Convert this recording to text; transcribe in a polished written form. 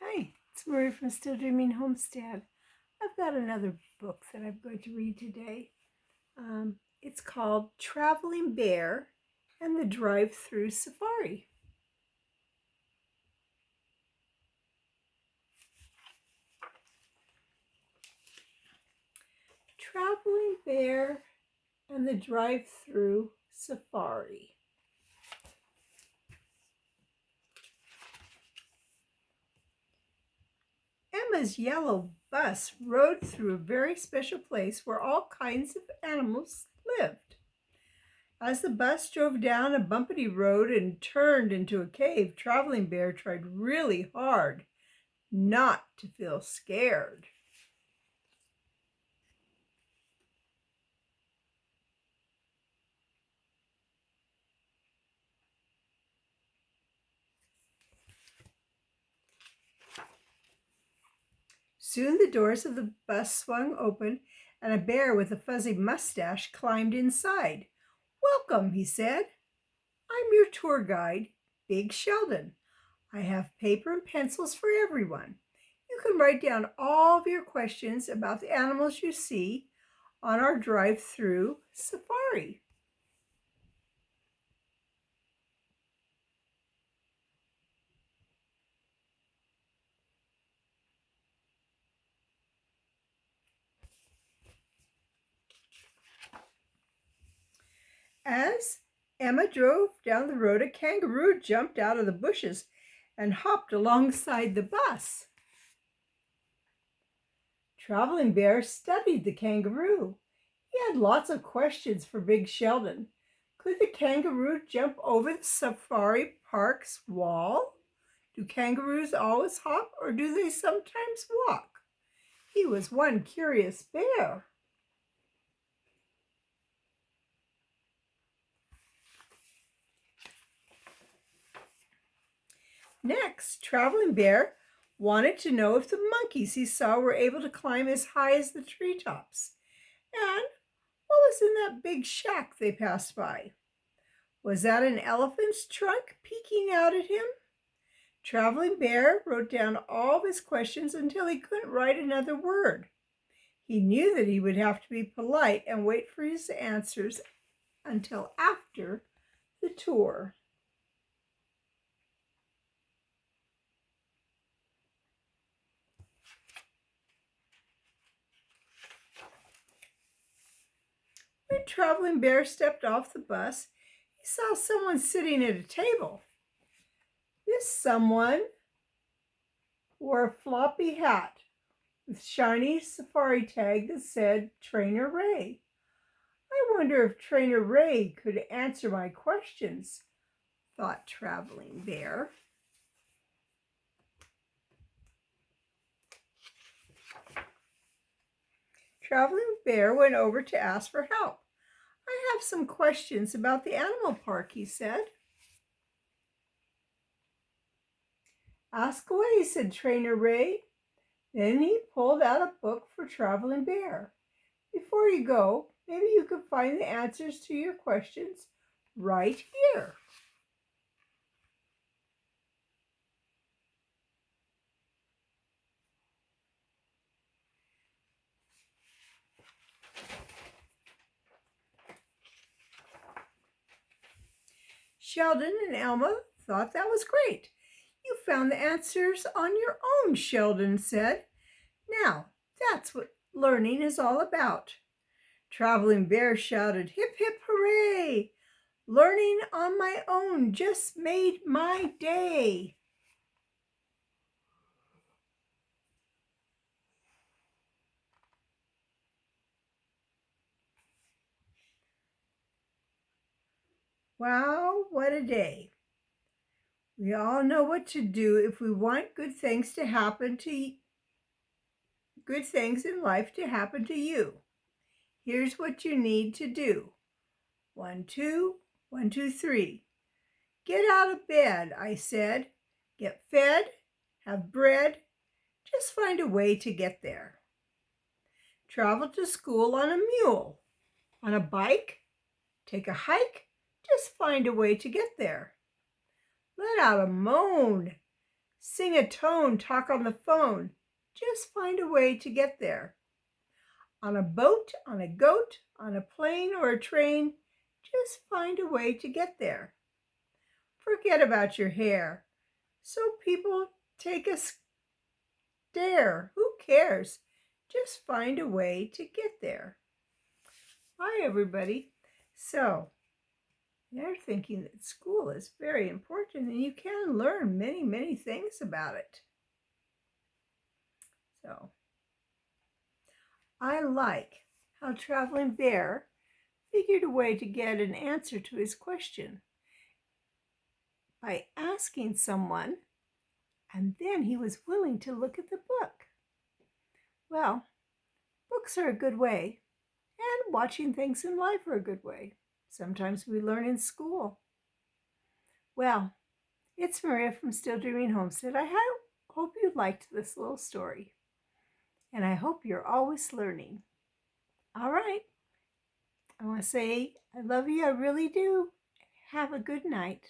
Hi, it's Marie from Still Dreaming Homestead. I've got another book that I'm going to read today. It's called Traveling Bear and the Drive-Through Safari. Traveling Bear and the Drive-Through Safari. Emma's yellow bus rode through a very special place where all kinds of animals lived. As the bus drove down a bumpety road and turned into a cave, Traveling Bear tried really hard not to feel scared. Soon the doors of the bus swung open and a bear with a fuzzy mustache climbed inside. "Welcome," he said. "I'm your tour guide, Big Sheldon. I have paper and pencils for everyone. You can write down all of your questions about the animals you see on our drive-through safari." As Emma drove down the road, a kangaroo jumped out of the bushes and hopped alongside the bus. Traveling Bear studied the kangaroo. He had lots of questions for Big Sheldon. Could the kangaroo jump over the safari park's wall? Do kangaroos always hop, or do they sometimes walk? He was one curious bear. Next, Traveling Bear wanted to know if the monkeys he saw were able to climb as high as the treetops. And what was in that big shack they passed by? Was that an elephant's trunk peeking out at him? Traveling Bear wrote down all of his questions until he couldn't write another word. He knew that he would have to be polite and wait for his answers until after the tour. When Traveling Bear stepped off the bus, he saw someone sitting at a table. This someone wore a floppy hat with shiny safari tag that said Trainer Ray. "I wonder if Trainer Ray could answer my questions," thought Traveling Bear. Traveling Bear went over to ask for help. "I have some questions about the animal park," he said. "Ask away," said Trainer Ray. Then he pulled out a book for Traveling Bear. "Before you go, maybe you can find the answers to your questions right here." Sheldon and Elma thought that was great. "You found the answers on your own," Sheldon said. "Now, that's what learning is all about." Traveling Bear shouted, "Hip, hip, hooray! Learning on my own just made my day." Wow, what a day. We all know what to do if we want good things in life to happen to you. Here's what you need to do. 1, 2, 1, 2, 3. Get out of bed, I said. Get fed, have bread, just find a way to get there. Travel to school on a mule, on a bike, take a hike, just find a way to get there. Let out a moan, Sing a tone, talk on the phone. Just find a way to get there. On a boat, on a goat, on a plane or a train, just find a way to get there. Forget about your hair. So people take a stare. Who cares? Just find a way to get there. Hi, everybody. So, they're thinking that school is very important and you can learn many, many things about it. So, I like how Traveling Bear figured a way to get an answer to his question by asking someone, and then he was willing to look at the book. Well, books are a good way, and watching things in life are a good way. Sometimes we learn in school. Well, it's Maria from Still Dreaming Homestead. I hope you liked this little story, and I hope you're always learning. All right. I want to say I love you. I really do. Have a good night.